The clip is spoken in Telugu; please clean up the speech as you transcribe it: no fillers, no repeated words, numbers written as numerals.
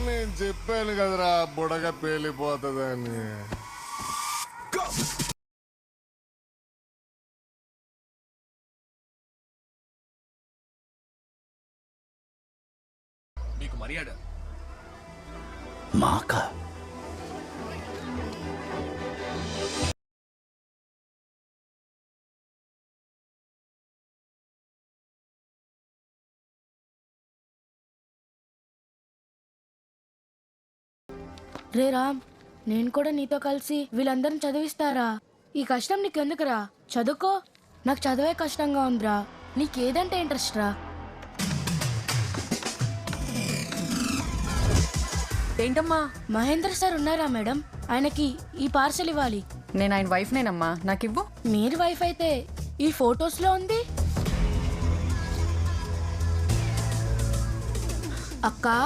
నేను చెప్పాను కదరా బుడగ పేలిపోతుందని. మీకు మర్యాద మాకా? రే రామ్, నేను కూడా నీతో కలిసి వీళ్ళందరిని చదివిస్తారా? ఈ కష్టం నీకెందుకురా? చదువుకో. నాకు చదివే కష్టంగా ఉందిరా. నీకేదంటే ఇంట్రెస్ట్ రా? ఏంటమ్మా? మహేంద్ర సార్ ఉన్నారా మేడం? ఆయనకి ఈ పార్సల్ ఇవ్వాలి. నేను ఆయన వైఫ్ నేనమ్మా, నాకివ్వు. మీరు వైఫ్ అయితే ఈ ఫొటోస్ లో ఉంది. అక్క